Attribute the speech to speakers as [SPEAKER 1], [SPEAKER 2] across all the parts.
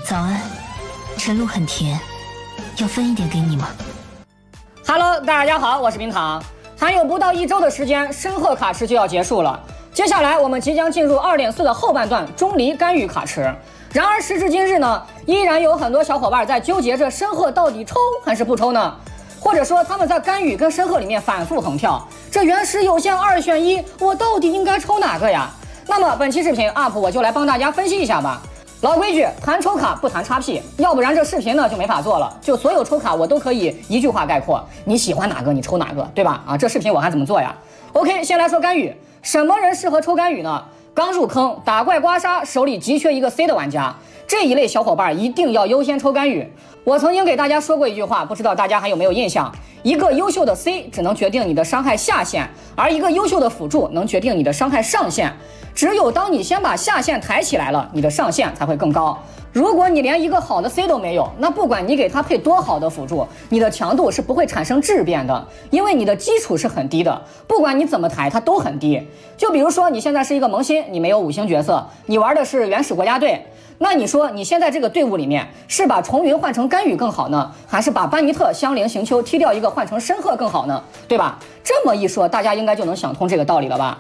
[SPEAKER 1] 早安，晨露很甜，要分一点给你吗
[SPEAKER 2] ？Hello， 大家好，我是冰糖。还有不到1周的时间，申鹤卡池就要结束了。接下来我们即将进入2.4的后半段钟离干预卡池。然而时至今日呢，依然有很多小伙伴在纠结着申鹤到底抽还是不抽呢？或者说他们在干预跟申鹤里面反复横跳，这原始有限2选1，我到底应该抽哪个呀？那么本期视频 UP 我就来帮大家分析一下吧。老规矩，谈抽卡不谈叉 P， 要不然这视频呢就没法做了。就所有抽卡我都可以一句话概括，你喜欢哪个你抽哪个，对吧？这视频我还怎么做呀 ？OK， 先来说干预，什么人适合抽干预呢？刚入坑打怪刮痧，手里急缺一个 C 的玩家，这一类小伙伴一定要优先抽干预。我曾经给大家说过一句话，不知道大家还有没有印象？一个优秀的 C 只能决定你的伤害下限，而一个优秀的辅助能决定你的伤害上限。只有当你先把下限抬起来了，你的上限才会更高。如果你连一个好的 C 都没有，那不管你给他配多好的辅助，你的强度是不会产生质变的，因为你的基础是很低的，不管你怎么抬它都很低。就比如说你现在是一个萌新，你没有5星角色，你玩的是原始国家队，那你说你现在这个队伍里面是把重云换成干预更好呢，还是把班尼特、香菱、行秋踢掉一个换成申鹤更好呢？对吧？这么一说，大家应该就能想通这个道理了吧？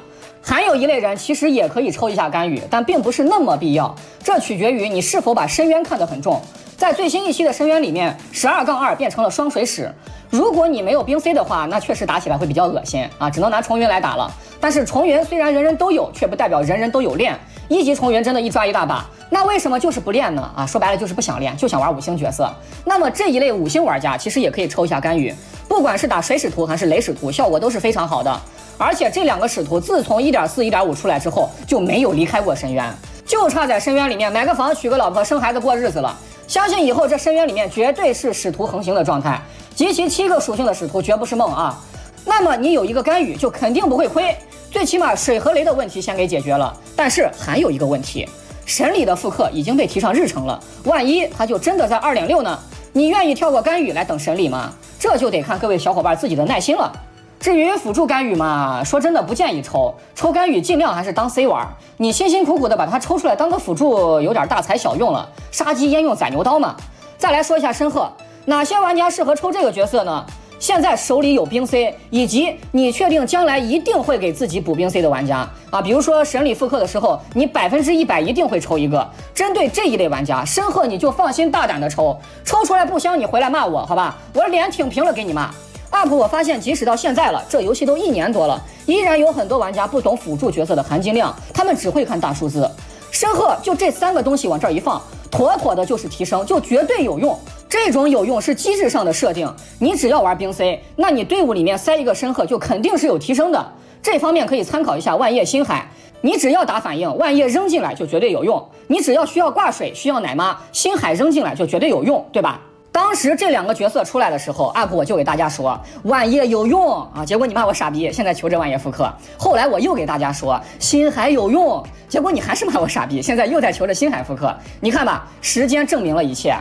[SPEAKER 2] 还有一类人其实也可以抽一下干预，但并不是那么必要，这取决于你是否把深渊看得很重。在最新一期的深渊里面，12-2变成了双水使。如果你没有冰 C 的话，那确实打起来会比较恶心啊，只能拿重云来打了。但是重云虽然人人都有，却不代表人人都有练。1级重云真的一抓一大把，那为什么就是不练呢？说白了就是不想练，就想玩5星角色。那么这一类5星玩家其实也可以抽一下干预，不管是打水使徒还是雷使徒，效果都是非常好的。而且这2个使徒自从 1.4、1.5 出来之后就没有离开过深渊，就差在深渊里面买个房、娶个老婆、生孩子过日子了。相信以后这深渊里面绝对是使徒横行的状态，集齐7个属性的使徒绝不是梦啊。那么你有一个干预就肯定不会亏，最起码水和雷的问题先给解决了。但是还有一个问题，神里的复刻已经被提上日程了，万一他就真的在 2.6 呢？你愿意跳过干预来等神里吗？这就得看各位小伙伴自己的耐心了。至于辅助干预嘛，说真的不建议抽干预，尽量还是当 C 玩。你辛辛苦苦的把它抽出来当个辅助，有点大材小用了，杀鸡焉用宰牛刀嘛。再来说一下申鹤，哪些玩家适合抽这个角色呢？现在手里有冰 C， 以及你确定将来一定会给自己补冰 C 的玩家比如说神里复刻的时候，你100%一定会抽一个。针对这一类玩家，申鹤你就放心大胆的抽出来不香你回来骂我好吧，我脸挺平了给你骂。UP 我发现即使到现在了，这游戏都1年多了，依然有很多玩家不懂辅助角色的含金量，他们只会看大数字。申鹤就这3个东西往这儿一放，妥妥的就是提升，就绝对有用。这种有用是机制上的设定，你只要玩冰 C， 那你队伍里面塞一个申鹤就肯定是有提升的。这方面可以参考一下万叶星海，你只要打反应，万叶扔进来就绝对有用；你只要需要挂水、需要奶妈，星海扔进来就绝对有用，对吧？当时这2个角色出来的时候 ，UP 我就给大家说万叶有用结果你骂我傻逼，现在求着万叶复刻。后来我又给大家说星海有用，结果你还是骂我傻逼，现在又在求着星海复刻。你看吧，时间证明了一切。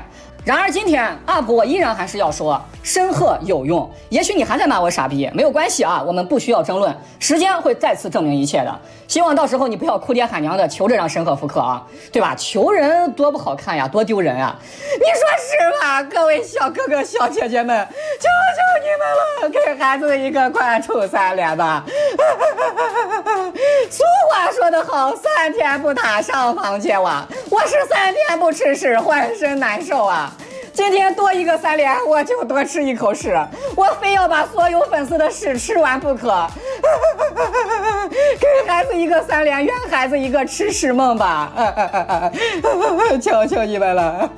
[SPEAKER 2] 然而今天 UP 我依然还是要说申鹤有用，也许你还在骂我傻逼，没有关系我们不需要争论，时间会再次证明一切的。希望到时候你不要哭爹喊娘的求着让申鹤复刻对吧？求人多不好看呀，多丢人啊！你说是吧？各位小哥哥小姐姐们，求求你们了，给孩子一个快处3连吧。俗话说得好，3天不打上房揭瓦，我是3天不吃屎浑身难受今天多一个3连，我就多吃1口屎，我非要把所有粉丝的屎吃完不可。给孩子一个3连，圆孩子一个吃屎梦吧。求求你们了。